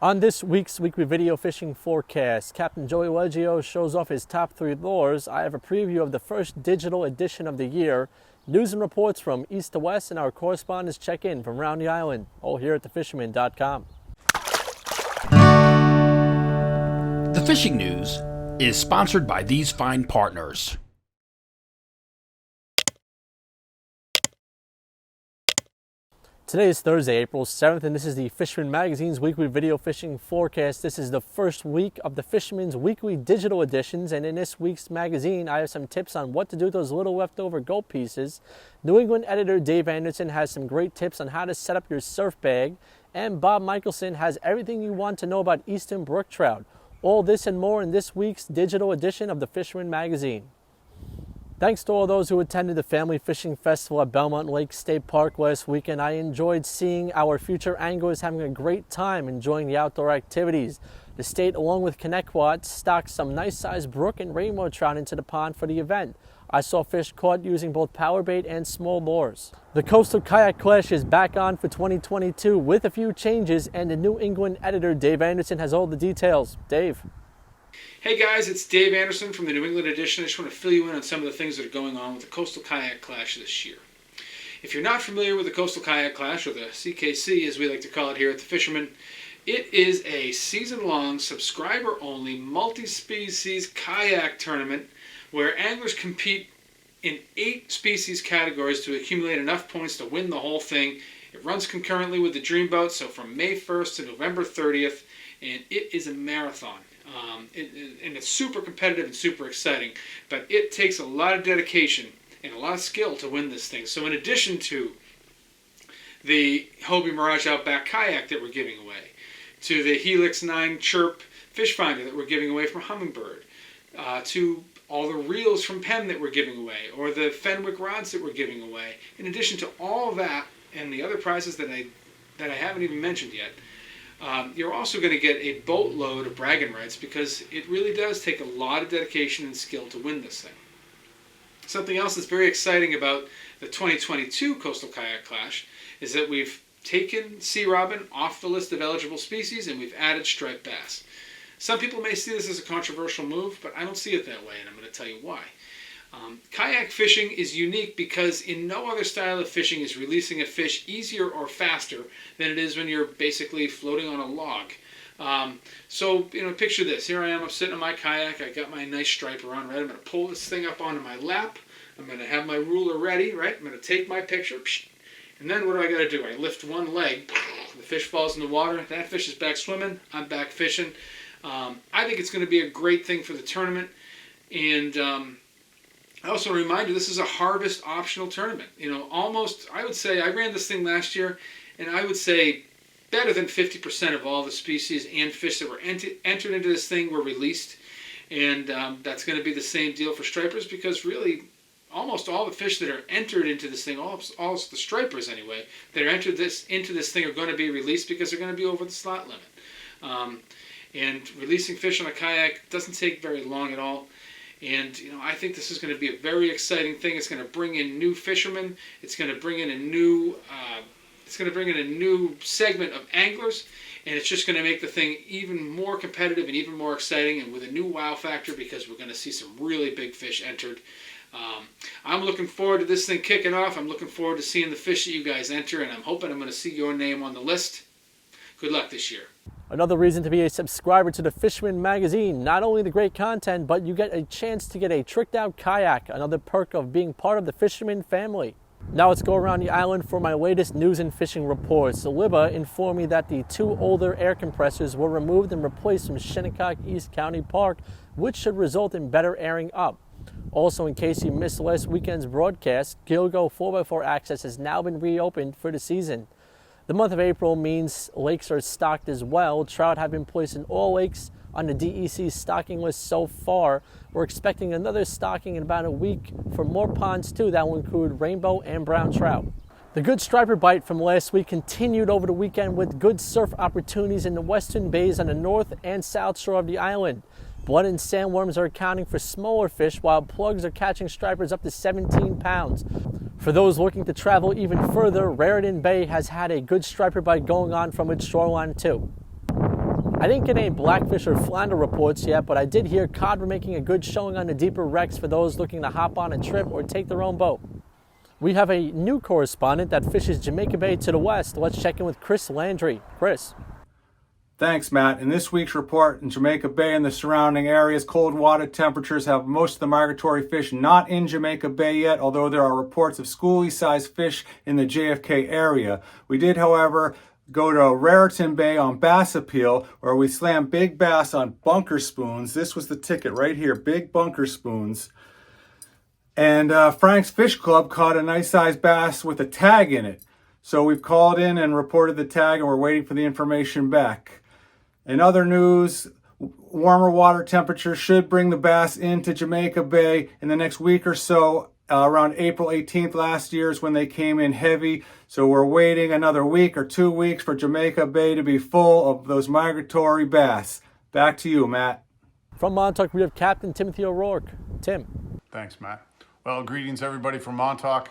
On this week's weekly video fishing forecast, Captain Joey Leggio shows off his top 3 lures. I have a preview of the first digital edition of the year, news and reports from east to west, and our correspondents check in from around the island, all here at thefisherman.com. The Fishing News is sponsored by these fine partners. Today is Thursday, April 7th, and this is the Fisherman Magazine's weekly video fishing forecast. This is the first week of the Fisherman's weekly digital editions, and in this week's magazine, I have some tips on what to do with those little leftover gold pieces. New England editor Dave Anderson has some great tips on how to set up your surf bag, and Bob Michelson has everything you want to know about eastern brook trout. All this and more in this week's digital edition of the Fisherman Magazine. Thanks to all those who attended the Family Fishing Festival at Belmont Lake State Park last weekend. I enjoyed seeing our future anglers having a great time enjoying the outdoor activities. The state, along with Shinnecock, stocked some nice-sized brook and rainbow trout into the pond for the event. I saw fish caught using both power bait and small lures. The Coastal Kayak Clash is back on for 2022 with a few changes, and the New England editor Dave Anderson has all the details. Dave. Hey guys, it's Dave Anderson from the New England edition. I just want to fill you in on some of the things that are going on with the Coastal Kayak Clash this year. If you're not familiar with the Coastal Kayak Clash, or the CKC as we like to call it here at the Fisherman, it is a season-long, subscriber-only, multi-species kayak tournament where anglers compete in 8 species categories to accumulate enough points to win the whole thing. It runs concurrently with the Dreamboat, so from May 1st to November 30th, and it is a marathon. And it's super competitive and super exciting, but it takes a lot of dedication and a lot of skill to win this thing. So in addition to the Hobie Mirage Outback kayak that we're giving away, to the Helix 9 Chirp fish finder that we're giving away from Humminbird, to all the reels from Penn that we're giving away, or the Fenwick rods that we're giving away, in addition to all that and the other prizes that I haven't even mentioned yet, you're also going to get a boatload of bragging rights, because it really does take a lot of dedication and skill to win this thing. Something else that's very exciting about the 2022 Coastal Kayak Clash is that we've taken sea robin off the list of eligible species and we've added striped bass. Some people may see this as a controversial move, but I don't see it that way, and I'm going to tell you why. Kayak fishing is unique because in no other style of fishing is releasing a fish easier or faster than it is when you're basically floating on a log. So, picture this. Here I am, I'm sitting on my kayak, I got my nice striper on, right? I'm going to pull this thing up onto my lap, I'm going to have my ruler ready, right? I'm going to take my picture, and then what do I got to do? I lift one leg, the fish falls in the water, that fish is back swimming, I'm back fishing. I think it's going to be a great thing for the tournament, and I also remind you, this is a harvest optional tournament. I would say, I ran this thing last year, and I would say better than 50% of all the species and fish that were entered into this thing were released. And that's going to be the same deal for stripers, because really almost all the fish that are entered into this thing, all the stripers anyway, that are entered into this thing are going to be released because they're going to be over the slot limit. And releasing fish on a kayak doesn't take very long at all. And I think this is going to be a very exciting thing. It's going to bring in new fishermen. It's going to bring in a new segment of anglers, and it's just going to make the thing even more competitive and even more exciting, and with a new wow factor, because we're going to see some really big fish entered. I'm looking forward to this thing kicking off. I'm looking forward to seeing the fish that you guys enter, and I'm hoping I'm going to see your name on the list. Good luck this year. Another reason to be a subscriber to the Fisherman Magazine. Not only the great content, but you get a chance to get a tricked out kayak, another perk of being part of the Fisherman family. Now let's go around the island for my latest news and fishing reports. Libba informed me that the 2 older air compressors were removed and replaced from Shinnecock East County Park, which should result in better airing up. Also, in case you missed last weekend's broadcast, Gilgo 4x4 access has now been reopened for the season. The month of April means lakes are stocked as well. Trout have been placed in all lakes on the DEC stocking list so far. We're expecting another stocking in about a week for more ponds too. That will include rainbow and brown trout. The good striper bite from last week continued over the weekend with good surf opportunities in the western bays on the north and south shore of the island. Blood and sandworms are accounting for smaller fish, while plugs are catching stripers up to 17 pounds. For those looking to travel even further, Raritan Bay has had a good striper bite going on from its shoreline too. I didn't get any blackfish or flounder reports yet, but I did hear cod were making a good showing on the deeper wrecks for those looking to hop on a trip or take their own boat. We have a new correspondent that fishes Jamaica Bay to the west. Let's check in with Chris Landry. Chris. Thanks, Matt. In this week's report, in Jamaica Bay and the surrounding areas, cold water temperatures have most of the migratory fish not in Jamaica Bay yet, although there are reports of schoolie-sized fish in the JFK area. We did, however, go to Raritan Bay on bass appeal, where we slammed big bass on bunker spoons. This was the ticket right here, big bunker spoons. And Frank's Fish Club caught a nice-sized bass with a tag in it. So we've called in and reported the tag, and we're waiting for the information back. In other news, warmer water temperatures should bring the bass into Jamaica Bay in the next week or so. Around April 18th last year is when they came in heavy. So we're waiting another week or 2 weeks for Jamaica Bay to be full of those migratory bass. Back to you, Matt. From Montauk, we have Captain Timothy O'Rourke. Tim. Thanks, Matt. Well, greetings everybody from Montauk.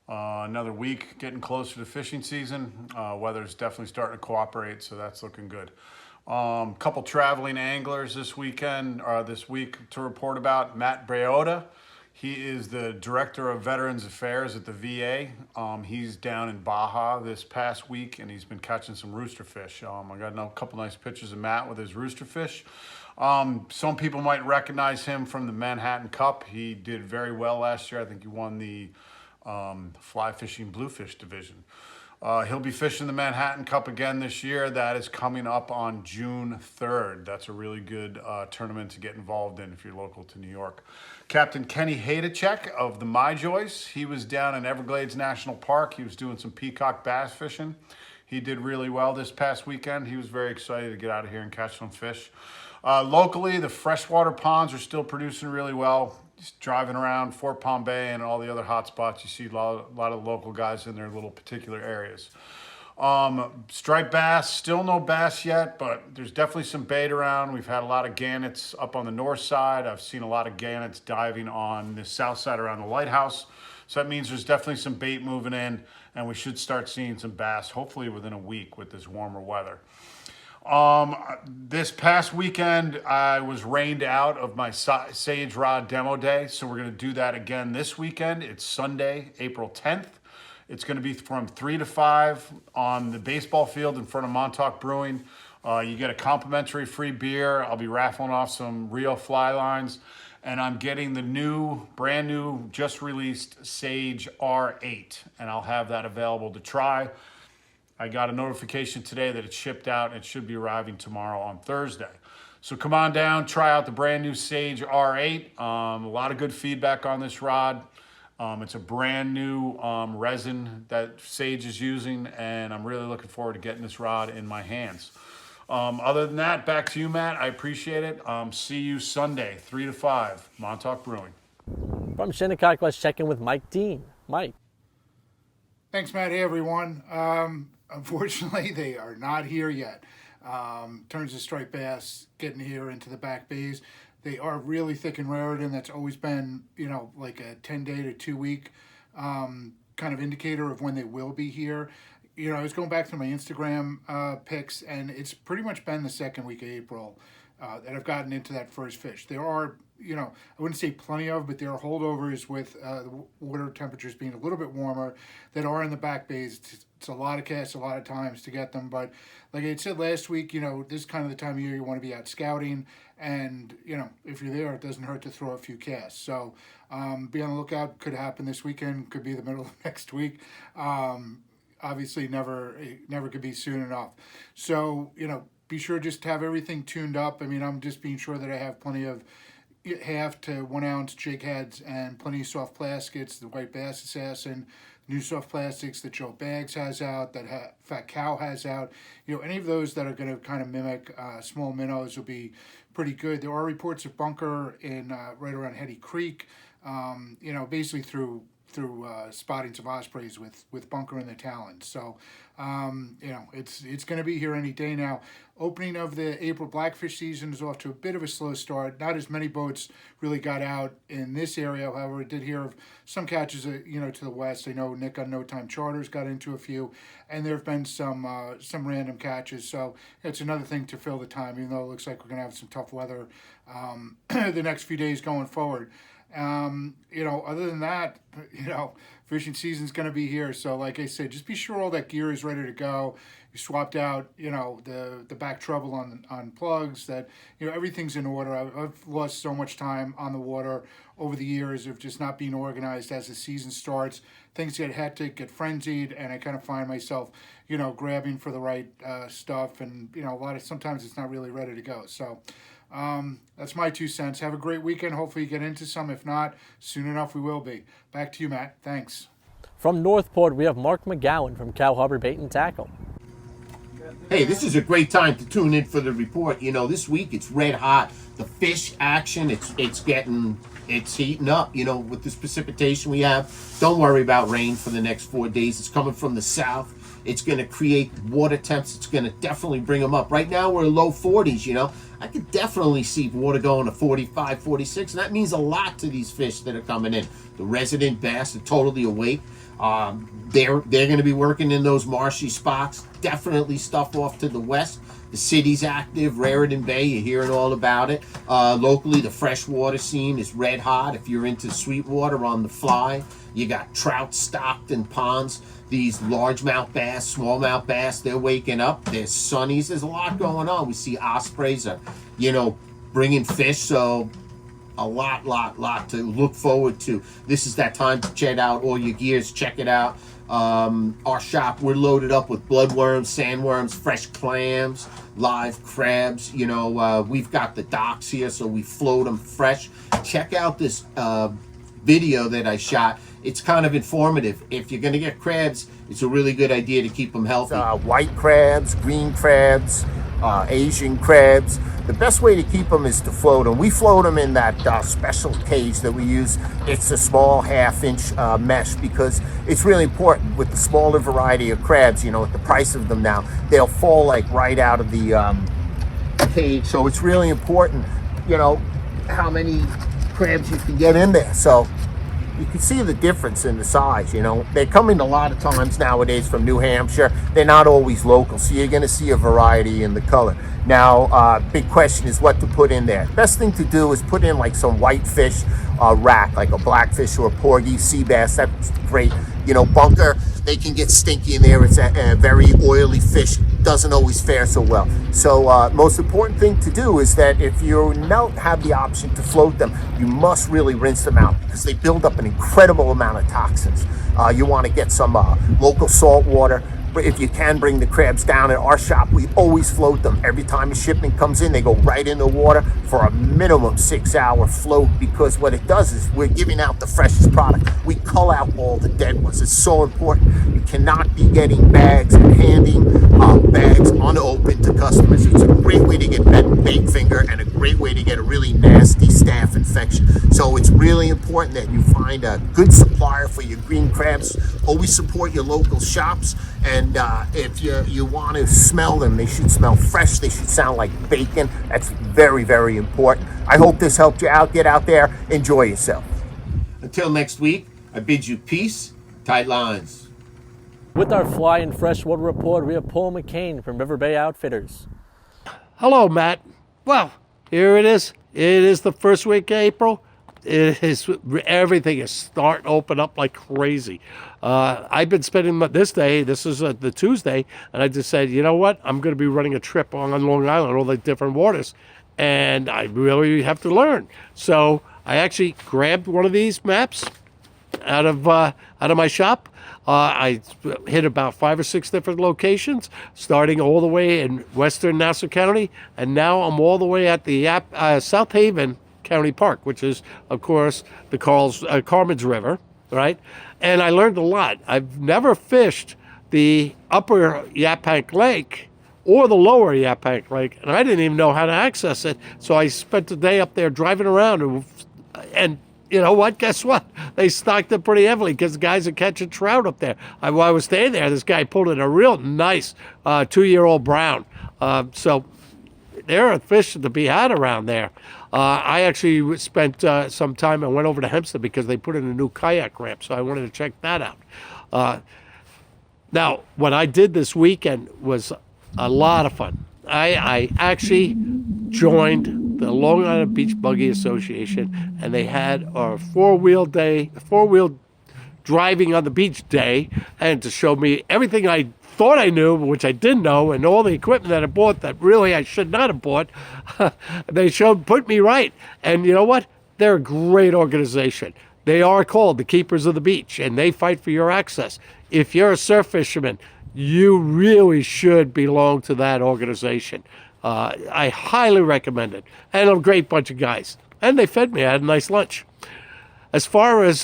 Another week getting closer to fishing season. Weather's definitely starting to cooperate, so that's looking good. Couple traveling anglers this week to report about. Matt Breota. He is the Director of Veterans Affairs at the VA. He's down in Baja this past week, and he's been catching some roosterfish. I got a couple nice pictures of Matt with his roosterfish. Some people might recognize him from the Manhattan Cup. He did very well last year. I think he won the fly fishing bluefish division. He'll be fishing the Manhattan Cup again this year. That is coming up on June 3rd. That's a really good tournament to get involved in if you're local to New York. Captain Kenny Hadacek of the My Joyce. He was down in Everglades National Park. He was doing some peacock bass fishing. He did really well this past weekend. He was very excited to get out of here and catch some fish. Locally, the freshwater ponds are still producing really well. Just driving around Fort Palm Bay and all the other hot spots, you see a lot of local guys in their little particular areas. Striped bass, still no bass yet, but there's definitely some bait around. We've had a lot of gannets up on the north side. I've seen a lot of gannets diving on the south side around the lighthouse. So that means there's definitely some bait moving in, and we should start seeing some bass hopefully within a week with this warmer weather. This past weekend, I was rained out of my Sage Rod demo day, so we're going to do that again this weekend. It's Sunday, April 10th. It's going to be from 3 to 5 on the baseball field in front of Montauk Brewing. You get a complimentary free beer. I'll be raffling off some Rio fly lines, and I'm getting the brand new, just released Sage R8, and I'll have that available to try. I got a notification today that it shipped out and it should be arriving tomorrow on Thursday. So come on down, try out the brand new Sage R8. A lot of good feedback on this rod. It's a brand new resin that Sage is using, and I'm really looking forward to getting this rod in my hands. Other than that, back to you, Matt. I appreciate it. See you Sunday, 3 to 5, Montauk Brewing. From Shinnecock, let's check in with Mike Dean. Mike. Thanks, Matt. Hey, everyone. Unfortunately, they are not here yet. Terms of striped bass getting here into the back bays, they are really thick in Raritan. That's always been, like a 10-day to 2-week kind of indicator of when they will be here. I was going back to my Instagram pics, and it's pretty much been the second week of April that I've gotten into that first fish. There are, I wouldn't say plenty of, but there are holdovers with the water temperatures being a little bit warmer that are in the back bays. It's a lot of casts, a lot of times to get them. But like I said last week, this is kind of the time of year you want to be out scouting. And, if you're there, it doesn't hurt to throw a few casts. So be on the lookout. Could happen this weekend. Could be the middle of next week. Obviously, never could be soon enough. So, be sure just to have everything tuned up. I mean, I'm just being sure that I have plenty of 1/2 to 1 ounce jig heads and plenty of soft plastics, the White Bass Assassin, new soft plastics that Joe Baggs has out, that Fat Cow has out. Any of those that are going to kind of mimic small minnows will be pretty good. There are reports of bunker in right around Hetty Creek, basically through through spottings of ospreys with bunker in the talons. So, it's going to be here any day now. Opening of the April blackfish season is off to a bit of a slow start. Not as many boats really got out in this area. However, I did hear of some catches, to the west. I know Nick on No Time Charters got into a few, and there have been some random catches. So it's another thing to fill the time, even though it looks like we're going to have some tough weather the next few days going forward. Other than that, fishing season's going to be here. So like I said, just be sure all that gear is ready to go. You swapped out, the back treble on plugs, that, everything's in order. I've lost so much time on the water over the years of just not being organized as the season starts. Things get hectic, get frenzied, and I kind of find myself, grabbing for the right stuff. And, sometimes it's not really ready to go. So, that's my 2 cents. Have a great weekend. Hopefully you get into some. If not, soon enough we will be. Back to you, Matt. Thanks. From Northport, we have Mark McGowan from Cow Harbor Bait and Tackle. Hey, this is a great time to tune in for the report. This week it's red hot. The fish action, it's heating up, with this precipitation we have. Don't worry about rain for the next 4 days. It's coming from the south. It's going to create water temps. It's going to definitely bring them up. Right now we're low 40s, I could definitely see water going to 45, 46, and that means a lot to these fish that are coming in. The resident bass are totally awake. They're going to be working in those marshy spots. Definitely stuff off to the west. The city's active. Raritan Bay, you're hearing all about it. Locally, the freshwater scene is red hot. If you're into sweetwater on the fly, you got trout stocked in ponds. These largemouth bass, smallmouth bass, they're waking up. There's sunnies. There's a lot going on. We see ospreys are, bringing fish. So a lot to look forward to. This is that time to check out all your gears. Check it out. Our shop, we're loaded up with bloodworms, sandworms, fresh clams, live crabs. We've got the docks here, so we float them fresh. Check out this video that I shot. It's kind of informative. If you're going to get crabs, it's a really good idea to keep them healthy. White crabs, green crabs, Asian crabs. The best way to keep them is to float them. We float them in that special cage that we use. It's a small half-inch mesh because it's really important with the smaller variety of crabs, at the price of them now, they'll fall like right out of the cage. So it's really important, how many crabs you can get in there. So you can see the difference in the size, They come in a lot of times nowadays from New Hampshire. They're not always local, so you're going to see a variety in the color. Now, big question is what to put in there. Best thing to do is put in like some whitefish rack, like a blackfish or a porgy, sea bass. That's great. Bunker, they can get stinky in there. It's a very oily fish. Doesn't always fare so well. So most important thing to do is that if you don't have the option to float them, you must really rinse them out because they build up an incredible amount of toxins. You want to get some local salt water. If you can, bring the crabs down. At our shop, we always float them. Every time a shipment comes in, they go right in the water for a minimum 6-hour float because what it does is we're giving out the freshest product. We cull out all the dead ones. It's so important. You cannot be getting bags and handing bags unopened to customers. It's a great way to get baked finger and a great way to get a really nasty staph infection. So it's really important that you find a good supplier for your green crabs. Always support your local shops. And if you want to smell them, they should smell fresh. They should sound like bacon. That's very, very important. I hope this helped you out. Get out there. Enjoy yourself. Until next week, I bid you peace. Tight lines. With our fly and freshwater report, we have Paul McCain from River Bay Outfitters. Hello, Matt. Well, here it is. It is the first week of April. Everything is starting to open up like crazy. I've been spending this day, this is the Tuesday, and I just said, you know what? I'm going to be running a trip on Long Island, all the different waters, and I really have to learn. So I actually grabbed one of these maps out of my shop. I hit about 5 or 6 different locations, starting all the way in western Nassau County, and now I'm all the way at the South Haven County Park, which is, of course, the Carmen's River, right? And I learned a lot. I've never fished the upper Yaphank Lake or the lower Yaphank Lake, and I didn't even know how to access it. So I spent the day up there driving around and you know what? Guess what? They stocked it pretty heavily because the guys are catching trout up there. While I was staying there, this guy pulled in a real nice 2-year-old brown. So there are fish to be had around there. I actually spent some time and went over to Hempstead because they put in a new kayak ramp, so I wanted to check that out. Now, what I did this weekend was a lot of fun. I actually joined the Long Island Beach Buggy Association, and they had a four-wheel driving on the beach day, and to show me everything I thought I knew, which I didn't know, and all the equipment that I bought that really I should not have bought. They put me right. And you know what? They're a great organization. They are called the Keepers of the Beach, and they fight for your access. If you're a surf fisherman, you really should belong to that organization. I highly recommend it. And a great bunch of guys. And they fed me. I had a nice lunch. As far as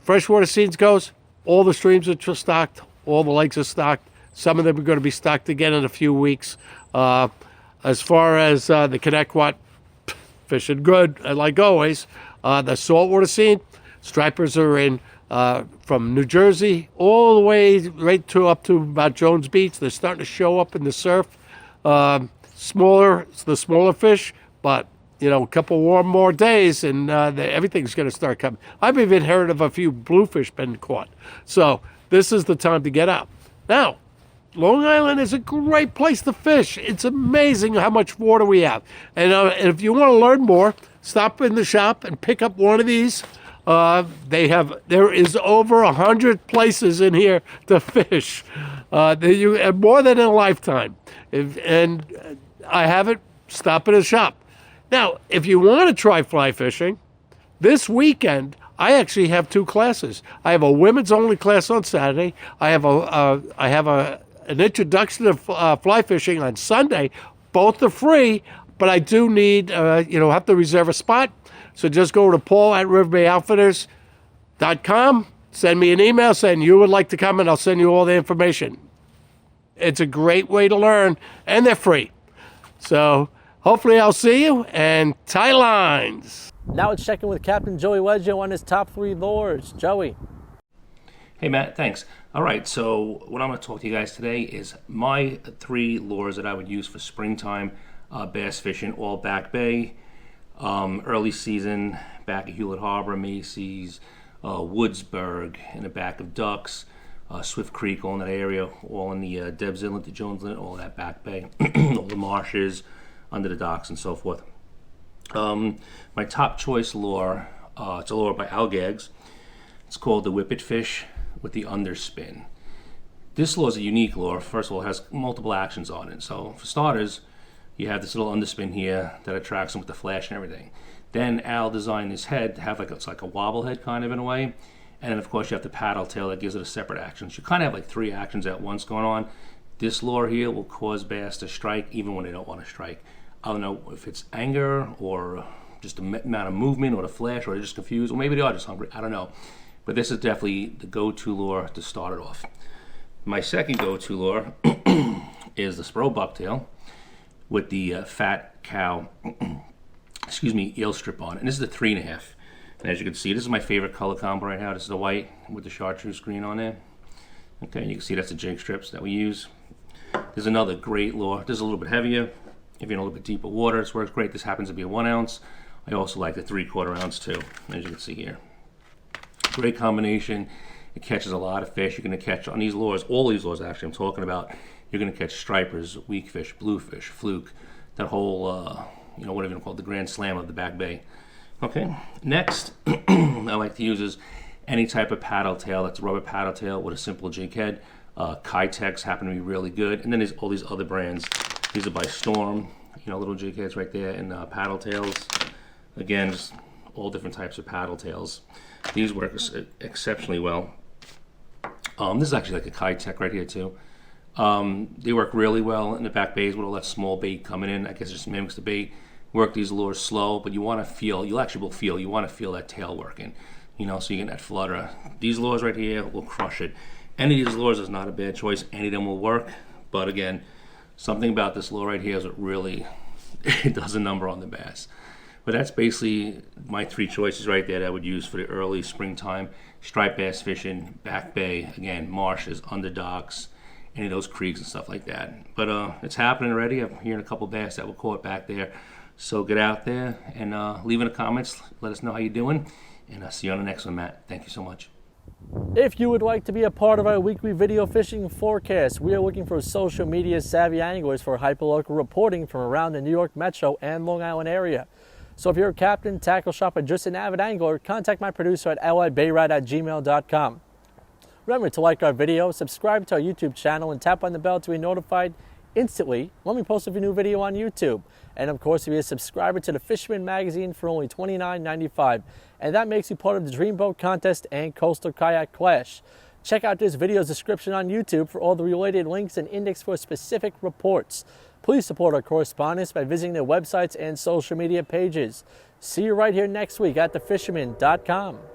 freshwater scenes goes, all the streams are stocked. All the lakes are stocked. Some of them are going to be stocked again in a few weeks. As far as the Connecticut, fishing good, like always. The saltwater scene, stripers are in from New Jersey all the way right up to about Jones Beach. They're starting to show up in the surf. The smaller fish, but a couple more days and everything's going to start coming. I've even heard of a few bluefish been caught. So this is the time to get out. Now, Long Island is a great place to fish. It's amazing how much water we have. And if you want to learn more, stop in the shop and pick up one of these. There is over 100 places in here to fish. More than in a lifetime. And I have it. Stop at a shop. Now, if you want to try fly fishing, this weekend I actually have 2 classes. I have a women's only class on Saturday. I have an introduction to fly fishing on Sunday. Both are free, but I do need have to reserve a spot. So just go to paul@riverbayoutfitters.com. Send me an email saying you would like to come, and I'll send you all the information. It's a great way to learn, and they're free. So hopefully I'll see you, and tie lines. Now let's check in with Captain Joey Leggio on his top 3 lures. Joey. Hey, Matt, thanks. All right, so what I'm going to talk to you guys today is my 3 lures that I would use for springtime bass fishing, all Back Bay, early season, back at Hewlett Harbor, Macy's, Woodsburg, in the back of Ducks, Swift Creek, all in that area, all in the Debs Inlet, the Jones Inlet, all that Back Bay, all the marshes, under the docks, and so forth. My top choice lure, it's a lure by Algags. It's called the Whippet Fish with the Underspin. This lure is a unique lure. First of all, it has multiple actions on it. So for starters, you have this little underspin here that attracts them with the flash and everything. Then Al designed this head to have it's like a wobble head kind of in a way. And then of course you have the paddle tail that gives it a separate action. So you kind of have like 3 actions at once going on. This lure here will cause bass to strike even when they don't want to strike. I don't know if it's anger or just the amount of movement or the flash, or they're just confused, or maybe they are just hungry. I don't know. But this is definitely the go-to lure to start it off. My second go-to lure is the Spro Bucktail with the Fat Cow, eel strip on it. And this is the 3.5. And as you can see, this is my favorite color combo right now. This is the white with the chartreuse green on there. Okay, and you can see that's the jig strips that we use. There's another great lure. This is a little bit heavier. If you're in a little bit deeper water, this works great. This happens to be a 1 ounce. I also like the 3/4 ounce too, as you can see here. Great combination. It catches a lot of fish. You're going to catch on these lures, all these lures actually I'm talking about, you're going to catch stripers, weakfish, bluefish, fluke, that whole, whatever you call it, the Grand Slam of the Back Bay. Okay, next I like to use is any type of paddle tail. That's a rubber paddle tail with a simple jig head. Kayak happen to be really good. And then there's all these other brands. These are by Storm, little jig heads right there, and paddle tails. Again, just all different types of paddle tails. These work exceptionally well. This is actually like a Kayak right here too. They work really well in the back bays with all that small bait coming in. I guess it just mimics the bait. Work these lures slow, but you want to feel, you want to feel that tail working, so you get that flutter. These lures right here will crush it. Any of these lures is not a bad choice. Any of them will work, but again, something about this lure right here is it really, it does a number on the bass. But that's basically my three choices right there that I would use for the early springtime striped bass fishing, back bay, again, marshes, underdocks, any of those creeks and stuff like that. But it's happening already. I'm hearing a couple bass that were caught back there. So get out there and leave in the comments. Let us know how you're doing. And I'll see you on the next one, Matt. Thank you so much. If you would like to be a part of our weekly video fishing forecast, we are looking for social media savvy anglers for hyperlocal reporting from around the New York Metro and Long Island area. So if you're a captain, tackle shop, or just an avid angler, contact my producer at libayride@gmail.com. Remember to like our video, subscribe to our YouTube channel, and tap on the bell to be notified instantly when we post a new video on YouTube. And of course, if you're a subscriber to the Fisherman magazine for only $29.95, and that makes you part of the Dreamboat Contest and Coastal Kayak Clash. Check out this video's description on YouTube for all the related links and index for specific reports. Please support our correspondents by visiting their websites and social media pages. See you right here next week at thefisherman.com.